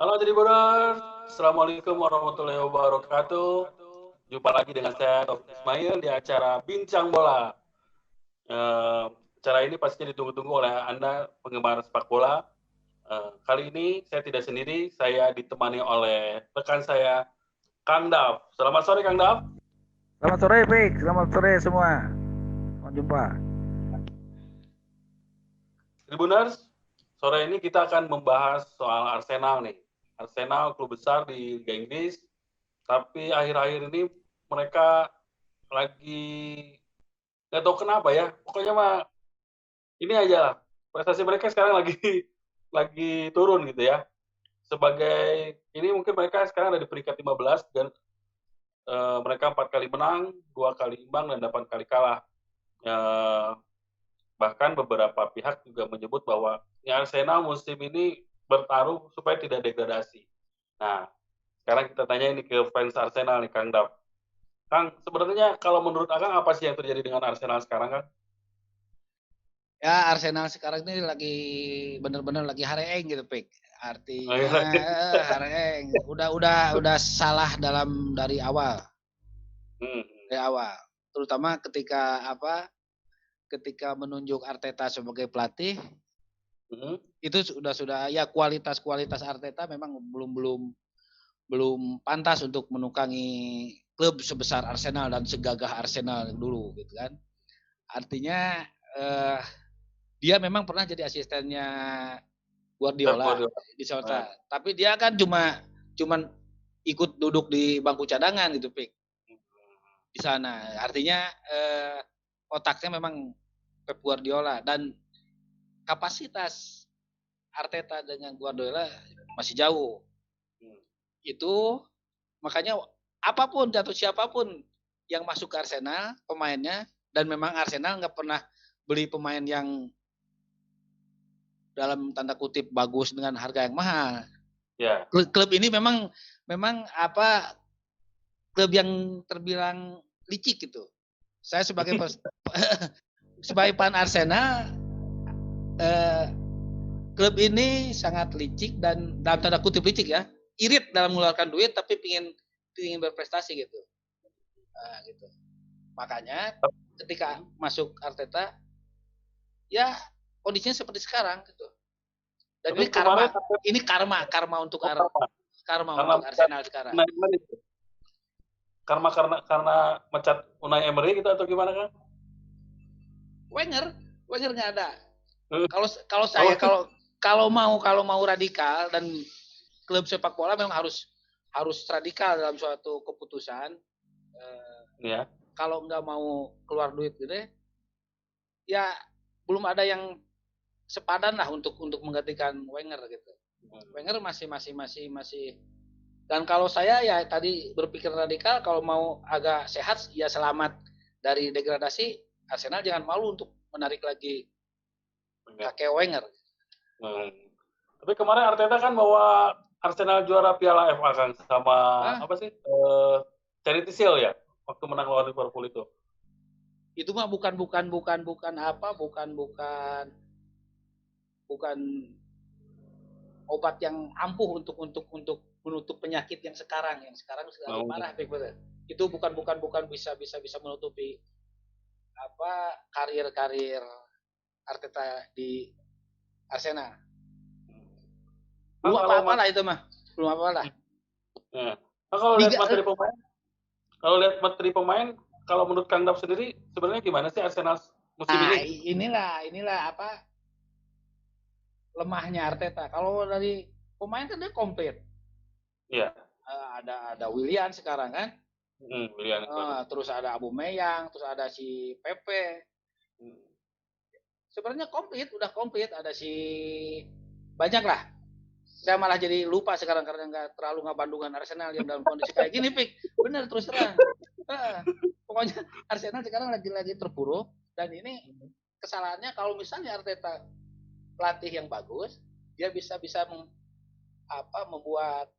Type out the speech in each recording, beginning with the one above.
Halo Tribuners, Assalamualaikum warahmatullahi wabarakatuh. Jumpa lagi dengan saya Taufik Ismail di acara Bincang Bola. Acara ini pastinya ditunggu-tunggu oleh Anda penggemar sepak bola. Kali ini saya tidak sendiri, saya ditemani oleh rekan saya, Kang Dav. Selamat sore Kang Dav. Selamat sore, Pik. Selamat sore semua. Sampai jumpa. Tribuners, sore ini kita akan membahas soal Arsenal nih. Arsenal klub besar di Liga Inggris, tapi akhir-akhir ini mereka lagi nggak tahu kenapa ya. Pokoknya mah ini aja lah. Prestasi mereka sekarang lagi lagi turun gitu ya. Sebagai ini mungkin mereka sekarang ada di peringkat 15 dan mereka 4 kali menang, 2 kali imbang dan 8 kali kalah. Bahkan beberapa pihak juga menyebut bahwa Arsenal musim ini bertaruh supaya tidak degradasi. Nah, sekarang kita tanya ini ke fans Arsenal nih, Kang Dav. Kang, sebenarnya kalau menurut Akang apa sih yang terjadi dengan Arsenal sekarang, Kang? Ya, Arsenal sekarang ini lagi bener-bener lagi hareeng gitu, Pik. Artinya hareeng. Udah salah dari awal. Dari awal. Terutama ketika menunjuk Arteta sebagai pelatih, itu sudah ya kualitas Arteta memang belum pantas untuk menukangi klub sebesar Arsenal dan segagah Arsenal dulu gitu kan. Artinya dia memang pernah jadi asistennya Guardiola di Celta, tapi dia kan cuman ikut duduk di bangku cadangan gitu, Pik. Di sana. Artinya otaknya memang Pep Guardiola dan kapasitas Arteta dengan Guardiola masih jauh. Itu makanya apapun jatuh siapapun yang masuk ke Arsenal pemainnya, dan memang Arsenal nggak pernah beli pemain yang dalam tanda kutip bagus dengan harga yang mahal. Ya. Klub ini memang klub yang terbilang licik gitu. Saya sebagai sebagai fan Arsenal, klub ini sangat licik dan dalam tanda kutip licik ya, irit dalam mengeluarkan duit tapi pingin berprestasi gitu. Nah, gitu. Makanya ketika masuk Arteta, ya kondisinya seperti sekarang gitu. Dan ini karma untuk Arsenal sekarang. Karena mecat Unai Emery gitu atau gimana, Kang? Wenger nggak ada. Kalau saya kalau mau radikal dan klub sepak bola memang harus radikal dalam suatu keputusan. Ya. Kalau nggak mau keluar duit gitu ya belum ada yang sepadan lah untuk menggantikan Wenger gitu. Wenger masih dan kalau saya ya tadi berpikir radikal, kalau mau agak sehat ya selamat dari degradasi, Arsenal jangan malu untuk menarik lagi kakek Wenger. Tapi kemarin Arteta kan bawa Arsenal juara Piala FA kan sama apa sih? Charity Shield ya waktu menang lawan Liverpool itu. Itu mah bukan obat yang ampuh untuk menutup penyakit yang sekarang sudah parah, betul. Itu bukan bisa menutupi karir Arteta di Arsenal. Belum apa-apa lah itu mah. Belum apa-apa lah. Nah, kalau lihat materi pemain, kalau menurut Kang Dav sendiri sebenarnya gimana sih Arsenal musim ini? Inilah lemahnya Arteta. Kalau dari pemain kan dia komplit. Iya. Ada Willian sekarang kan. Willian. Terus ada Aubameyang, terus ada si Pepe. Sebenarnya udah komplit. Ada si banyak lah. Saya malah jadi lupa sekarang karena nggak terlalu ngabandungan Arsenal yang dalam kondisi kayak gini, Pik. Bener terus terang. Pokoknya Arsenal sekarang lagi terpuruk, dan ini kesalahannya kalau misalnya Arteta pelatih yang bagus, dia bisa membuat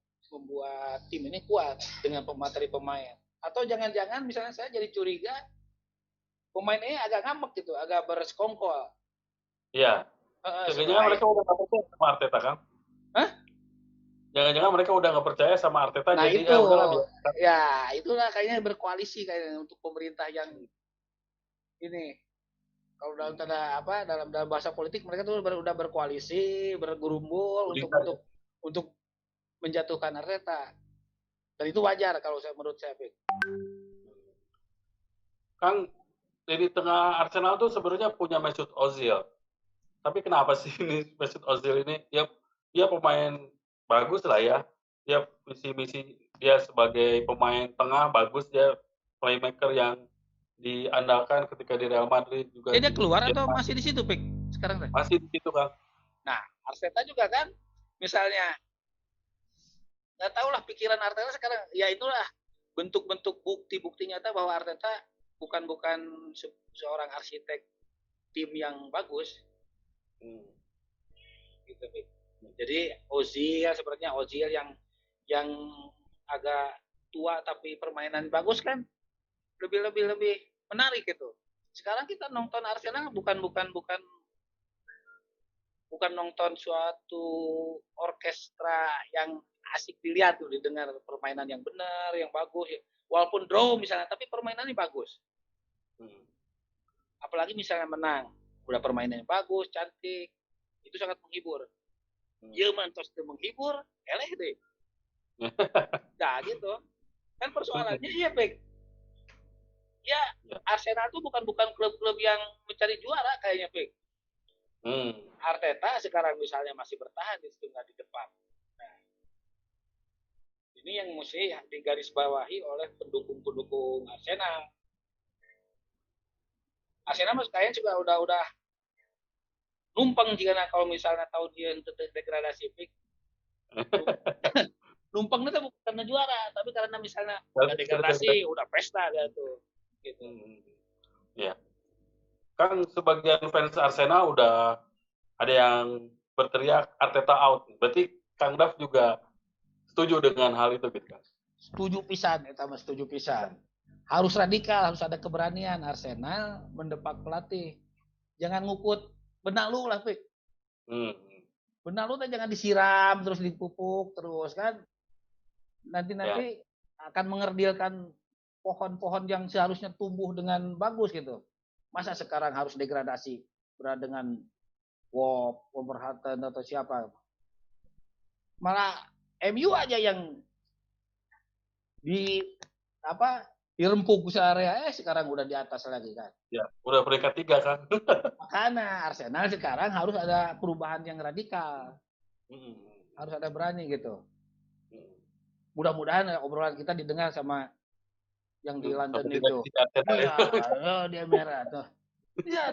tim ini kuat dengan materi pemain. Atau jangan-jangan misalnya saya jadi curiga pemain ini agak ngambek gitu, agak bersekongkol. Iya. Kayaknya mereka udah dapat sama Arteta kan? Hah? Jangan-jangan mereka udah nggak percaya sama Arteta, Nah jadi itu, udahlah ya itulah kayaknya berkoalisi kayaknya untuk pemerintah yang ini. Kalau dalam tanda apa, dalam bahasa politik mereka tuh udah berkoalisi, bergerumbul untuk menjatuhkan Arteta. Dan itu wajar kalau menurut saya, Pik. Kang, di tengah Arsenal tuh sebenarnya punya Mesut Ozil. Tapi kenapa sih ini Mesut Ozil ini dia pemain bagus lah ya. Dia misi dia sebagai pemain tengah bagus, dia playmaker yang diandalkan ketika di Real Madrid juga. Dia keluar atau masih di situ, Pik? Sekarang kan? Masih di situ, Kang. Nah, Arteta juga kan, misalnya nggak tahu lah pikiran Arteta sekarang. Ya itulah bentuk-bentuk bukti nyata bahwa Arteta bukan seorang arsitek tim yang bagus. Gitu, Pik. Jadi Ozil sepertinya Ozil yang agak tua tapi permainan bagus kan lebih menarik gitu. Sekarang kita nonton Arsenal bukan nonton suatu orkestra yang asik dilihat tuh, didengar permainan yang benar, yang bagus. Walaupun draw misalnya, tapi permainannya bagus. Apalagi misalnya menang, udah permainannya bagus, cantik, itu sangat menghibur. Ya mantos menghibur, eleh deh. Nah gitu. Kan persoalannya iya, Pek. Ya, Arsenal itu bukan klub-klub yang mencari juara kayaknya, Pek. Arteta sekarang misalnya masih bertahan di depan. Nah, ini yang mesti digarisbawahi oleh pendukung Arsenal. Arsenal kayaknya juga udah numpang jika kalau misalnya tahu dia degradasi, Pik. Numpang itu bukan karena juara, tapi karena misalnya udah degradasi, udah pesta dia tuh. Gitu. Ya. Kan sebagian fans Arsenal udah ada yang berteriak Arteta out. Berarti Kang Daf juga setuju dengan hal itu gitu kan? Setuju pisan. Harus radikal, harus ada keberanian Arsenal mendepak pelatih. Jangan ngukut benak lu lah, Pik. Benak lu jangan disiram terus dipupuk terus kan. Nanti akan mengerdilkan pohon-pohon yang seharusnya tumbuh dengan bagus gitu. Masa sekarang harus degradasi dengan Wolverhampton atau siapa? Malah MU aja yang dirempuk area sekarang udah di atas lagi kan. Ya, udah peringkat 3 kan. Makanya Arsenal sekarang harus ada perubahan yang radikal. Harus ada berani gitu. Mudah-mudahan obrolan kita didengar sama yang di London itu. Iya, dia merah tuh. Iya,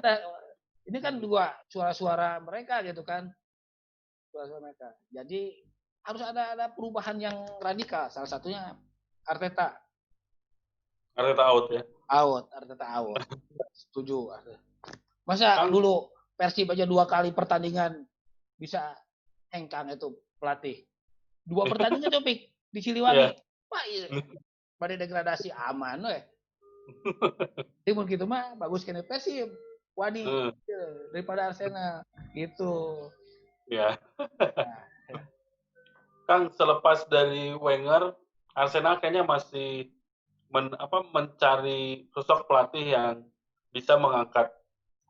ini kan juga suara-suara mereka gitu kan. Suara-suara mereka. Jadi harus ada perubahan yang radikal. Salah satunya Arteta. Arteta out ya? Arteta out. Setuju. Masa dulu Persib aja 2 kali pertandingan bisa hengkang itu pelatih. 2 pertandingan Topik di Siliwangi. Pak, pada degradasi aman weh. Timun gitu mah bagus kene Persib. Wani daripada Arsenal gitu. Ya. Kang, selepas dari Wenger, Arsenal kayaknya masih mencari sosok pelatih yang bisa mengangkat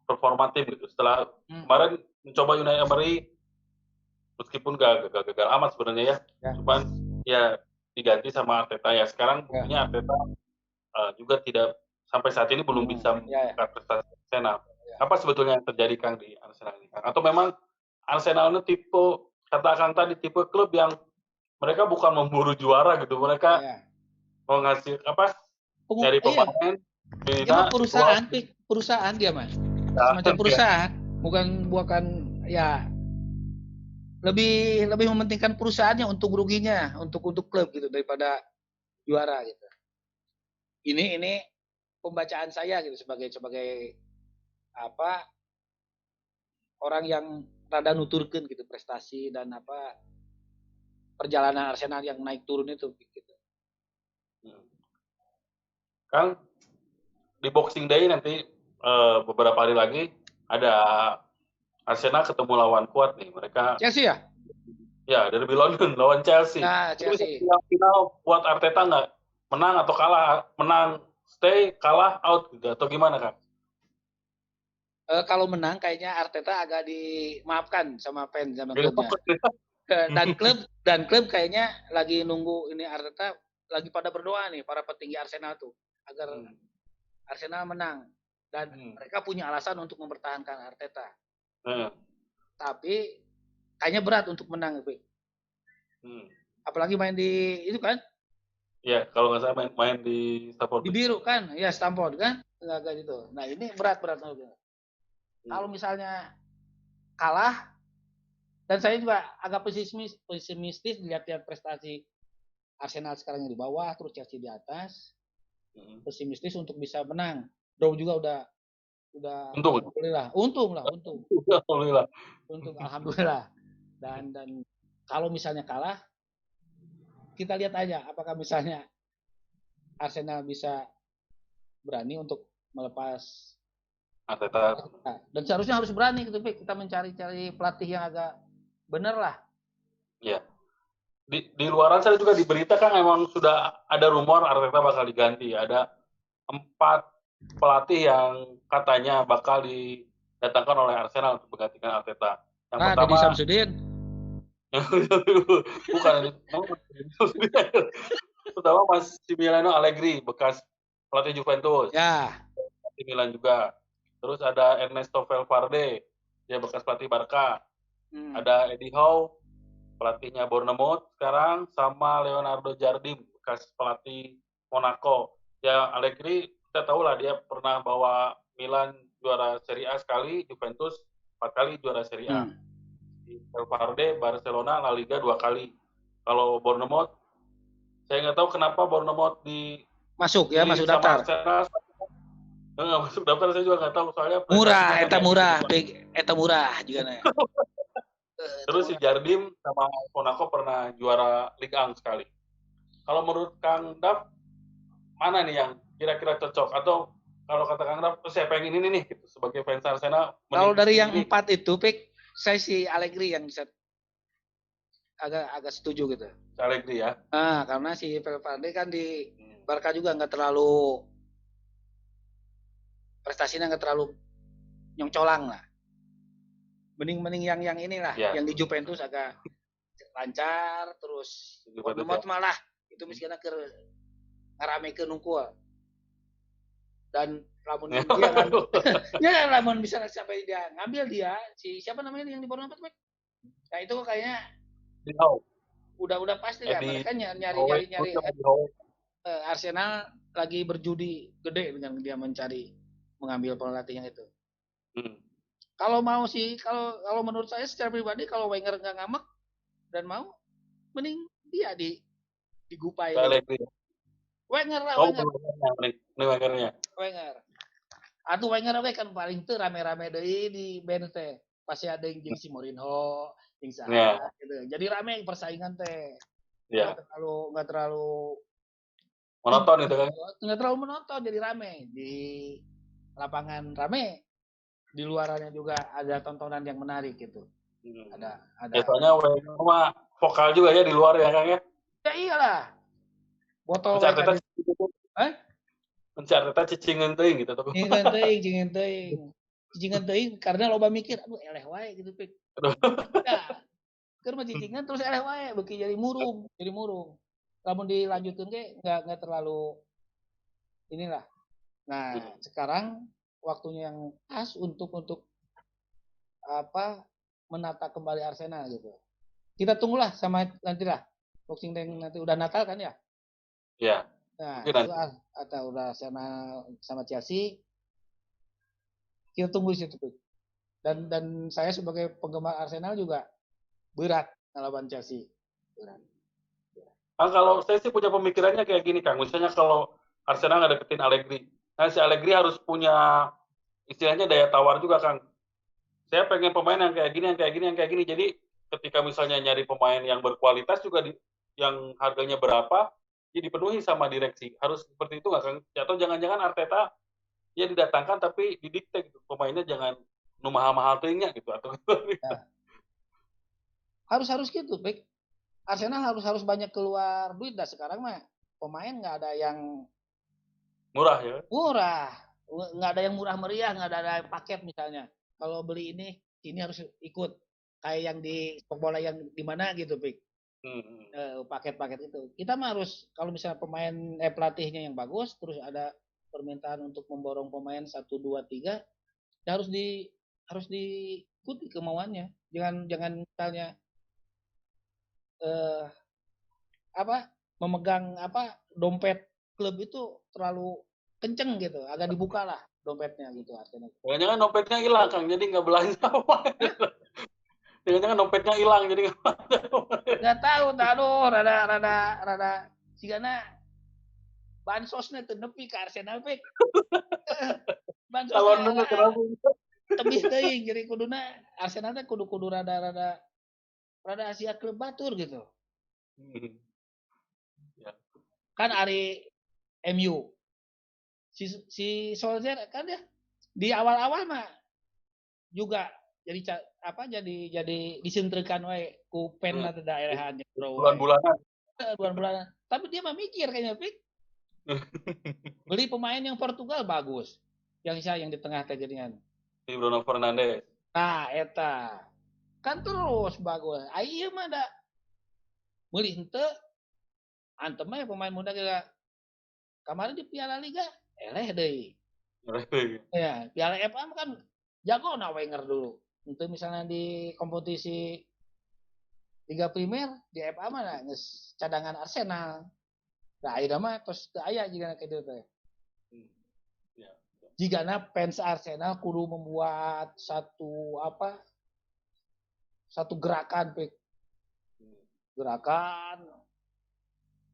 performa tim gitu. Setelah kemarin mencoba Unai Emery, meskipun gagal amat sebenarnya ya. Cuman ya diganti sama Arteta ya. Sekarang buktinya Arteta juga tidak sampai saat ini belum bisa mengangkat prestasi Arsenal. Apa sebetulnya yang terjadi Kang di Arsenal ini, Kang? Atau memang Arsenal ini tipe, kata Kang tadi, tipe klub yang mereka bukan memburu juara gitu, mereka mau ngasih dari pemain. Dia perusahaan dia mas, semacam perusahaan, bukan ya lebih mementingkan perusahaannya untuk ruginya, untuk klub gitu daripada juara gitu. Ini pembacaan saya gitu sebagai orang yang rada nuturkeun gitu prestasi dan perjalanan Arsenal yang naik turun itu gitu. Kang, di Boxing Day nanti beberapa hari lagi ada Arsenal ketemu lawan kuat nih. Mereka Chelsea ya? Ya, derby London lawan Chelsea. Nah, Itu bisa Chelsea. final buat Arteta nggak? Menang atau kalah? Menang stay, kalah out gitu atau gimana Kang? Kalau menang kayaknya Arteta agak dimaafkan sama fans sama klubnya. Dan klub kayaknya lagi nunggu ini Arteta lagi pada berdoa nih para petinggi Arsenal tuh agar Arsenal menang dan mereka punya alasan untuk mempertahankan Arteta. Tapi kayaknya berat untuk menang, apalagi main di itu kan? Ya, kalau nggak salah main di Stamford. Di biru kan, ya Stamford kan, nggak gitu. Nah ini berat. Kalau misalnya kalah, dan saya juga agak pesimistis lihat prestasi Arsenal sekarang yang di bawah, terus Chelsea di atas, pesimistis untuk bisa menang. Draw juga udah alhamdulillah, untung. Alhamdulillah. Dan kalau misalnya kalah, kita lihat aja apakah misalnya Arsenal bisa berani untuk melepas Arteta. Dan seharusnya harus berani gitu, kita mencari-cari pelatih yang agak bener lah. Ya. Di luaran sana juga diberitakan emang sudah ada rumor Arteta bakal diganti. Ada 4 pelatih yang katanya bakal didatangkan oleh Arsenal untuk menggantikan Arteta. Yang pertama Deddy Samsudin. Bukan ini. Pertama Massimiliano Allegri, bekas pelatih Juventus. Ya. Pelatih Milan juga. Terus ada Ernesto Valverde, dia bekas pelatih Barca. Ada Eddie Howe, pelatihnya Bournemouth sekarang, sama Leonardo Jardim, bekas pelatih Monaco. Ya Allegri kita tahu lah dia pernah bawa Milan juara Serie A sekali, Juventus 4 kali juara Serie A. Valverde Barcelona La Liga 2 kali. Kalau Bournemouth, saya nggak tahu kenapa Bournemouth masuk daftar. Nggak masuk daftar, saya juga nggak tahu soalnya eta murah juga nih. Terus si Jardim sama Monaco pernah juara Ligue 1 sekali. Kalau menurut Kang Daf, mana nih yang kira-kira cocok? Atau kalau kata Kang Daf, siapa yang ini nih gitu, sebagai fans Arsenal? Kalau dari yang 4 itu, saya si Allegri yang bisa agak setuju gitu. Allegri ya? Nah, karena si Valverde kan di Barca juga nggak terlalu prestasinya nggak terlalu nyongcolang lah. Mending yang inilah, yang di Juventus agak lancar, terus Bournemouth malah itu misalnya ke ngarame ke nungkul. Dan lamun dia kan, ya lamun bisa sampai dia ngambil dia si siapa namanya yang di Bournemouth, nah itu kayaknya udah pasti ya mereka nyari Arsenal lagi berjudi gede dengan dia mengambil pelatih yang itu. Kalau mau sih, kalau menurut saya secara pribadi, kalau Wenger nggak ngambek dan mau, mending dia digupai. Wenger lah, Wenger. Atuh Wenger kan paling tuh rame-rame di bench teh. Pasti ada yang jeung si Mourinho, yang saha gitu. Jadi rame persaingan teh. Nggak terlalu monoton itu kan. Nggak terlalu menonton, jadi rame di lapangan rame. Di luarannya juga ada tontonan yang menarik gitu. Ada. Soalnya Wenger mah vokal juga ya di luar ya Kang ya. Ya iyalah. Botol Arteta cicingan teuing gitu tuh. Cicingan teuing karena loba mikir, aduh eleh wae gitu pik. Ya. Keur mah cicingan terus eleh wae beuki jadi murung. Lamun dilanjutkeun ge enggak terlalu inilah. Nah, sekarang waktunya yang pas untuk menata kembali Arsenal gitu. Kita tunggulah sama nantilah Boxing Day nanti udah Natal kan ya? Iya. Nah, itu atau udah sama Chelsea. Kita tunggu di situ. Dan saya sebagai penggemar Arsenal juga berat melawan Chelsea. Berat. Kalau saya sih punya pemikirannya kayak gini Kang. Misalnya kalau Arsenal nggak deketin Allegri, nah si Allegri harus punya istilahnya daya tawar juga Kang. Saya pengen pemain yang kayak gini. Jadi ketika misalnya nyari pemain yang berkualitas juga yang harganya berapa, ya dipenuhi sama direksi. Harus seperti itu nggak Kang? Atau jangan-jangan Arteta ya didatangkan tapi didikte gitu. Pemainnya jangan mahal-mahal teuingnya gitu atau ya. Harus gitu, Pik. Arsenal harus banyak keluar duit dah sekarang mah. Pemain nggak ada yang murah ya. Murah. Nggak ada yang murah meriah, nggak ada paket misalnya. Kalau beli ini harus ikut kayak yang di sepak bola yang di mana gitu, Pik. Paket-paket itu. Kita mah harus kalau misalnya pelatihnya yang bagus, terus ada permintaan untuk memborong pemain 1 2 3, ya harus diikuti kemauannya. Jangan misalnya memegang dompet klub itu terlalu kenceng gitu, agak dibuka lah dompetnya gitu artinya. Jangan-jangan dompetnya hilang Kang, jadi nggak belanja apa. Jangan-jangan dompetnya hilang jadi nggak tahu, aduh, rada sigana bansosnya tuh nepi ke Arsenal Pik. Bansosnya tebis teuing, jadi kuduna Arsenal teh kudu rada Asia klub batur gitu. Kan ari MU si Solskjaer kan ya di awal-awal mah juga jadi disentrikan wae ku pen atau daerahannya bulan-bulanan. Tapi dia mah mikir kayaknya, Pik. Beli pemain yang Portugal bagus. Yang di tengah teh geuningan. Si Bruno Fernandes. Nah, eta. Kan terus bagus. Ieu mah da beli henteu antem mah pemain muda juga. Kemarin di Piala Liga eleh deui. Ya, Piala FA kan jago na Wenger dulu. Untuk misalnya di kompetisi Liga Primer di FA mah geus cadangan Arsenal. Nah, ayeuna mah tos teu aya jigana kitu teh. Jigana fans Arsenal kudu membuat satu gerakan, Pik. Gerakan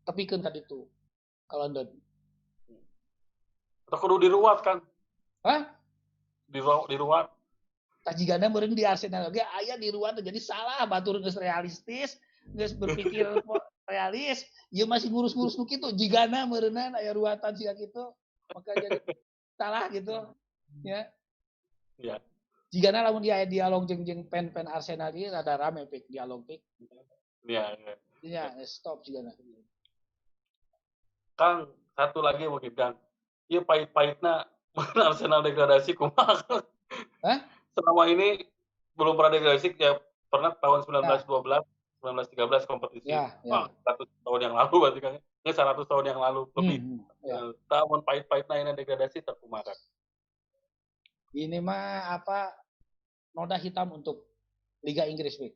tepikeun ka ditu ka London. Atau kudu diruat kan? Hah? Diruat. Tajigana meureun di Arsenal ge aya diruat jadi salah batur geus realistis, geus berpikir realis, ieu masih ngurus-ngurus nu kitu jigana meureunan aya ruatan sia kitu, maka jadi salah gitu. Ya. Ya. Jigana lamun dia dialog jeung pen Arsenal ieu rada rame Pik dialog Pik. Iya. Ya, stop jigana. Kang, satu lagi mungkin Kang. Ieu pahit-pahitna Arsenal degradasi kumaha? Hah? Selama ini belum pernah degradasi ya pernah tahun 1912, 1913 kompetisi. Ya. 100 tahun yang lalu berarti kan. 100 tahun yang lalu lebih. Tahun pahit-pahitna ini degradasi terkumaha. Ini mah noda hitam untuk Liga Inggris, Pik.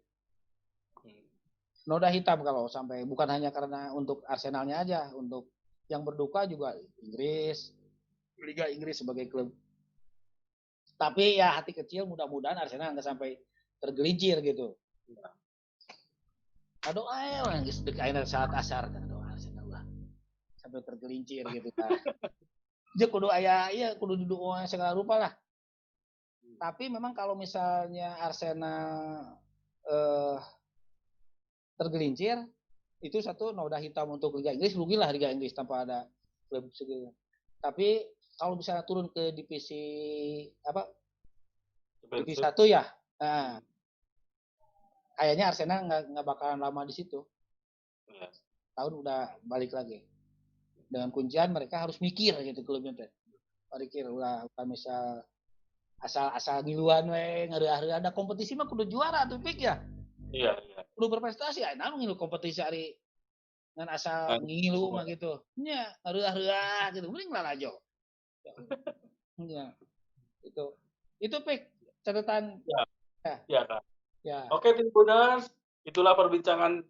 Noda hitam kalau sampai bukan hanya karena untuk Arsenalnya aja, untuk yang berduka juga Inggris, Liga Inggris sebagai klub. Tapi ya hati kecil mudah-mudahan Arsenal nggak sampai tergelincir gitu. Aduh ayo geus deuk ayeuna saat asar aduh Arsenal lah sampai tergelincir gitu kan. Dia kudu aya kudu duduk segala rupa lah. Tapi memang kalau misalnya Arsenal tergelincir itu satu noda hitam untuk Liga Inggris, rugilah Liga Inggris tanpa ada klub segitu. Tapi kalau misalnya turun ke divisi divisi 1 ya, nah, kayaknya Arsenal nggak bakalan lama di situ. Tahun udah balik lagi. Dengan kuncian mereka harus mikir gitu klubnya teh. Mikir udah misal asal ngiluan we ngeureah-reuah ada kompetisi mah kudu juara tuh Pik ya. Iya. Kudu berprestasi aya ngilu kompetisi ari ngan asal ngilu mah gitu. Nya ngeureah-reuah gitu mending lalajo. Ya. Itu Pik catatan. Ya, Kak. Ya. Oke, Tribuners, itulah perbincangan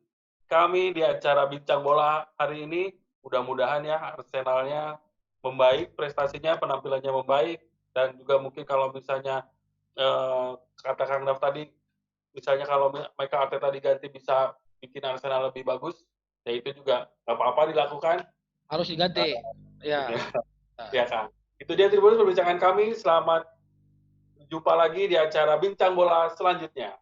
kami di acara Bincang Bola hari ini. Mudah-mudahan ya Arsenalnya membaik, prestasinya, penampilannya membaik, dan juga mungkin kalau misalnya kata Kang Daf tadi, misalnya kalau Mikel Arteta diganti bisa bikin Arsenal lebih bagus, ya itu juga nggak apa-apa dilakukan. Harus diganti. Ya. Ya, Kang. Itu dia Tribuners perbincangan kami. Selamat jumpa lagi di acara Bincang Bola selanjutnya.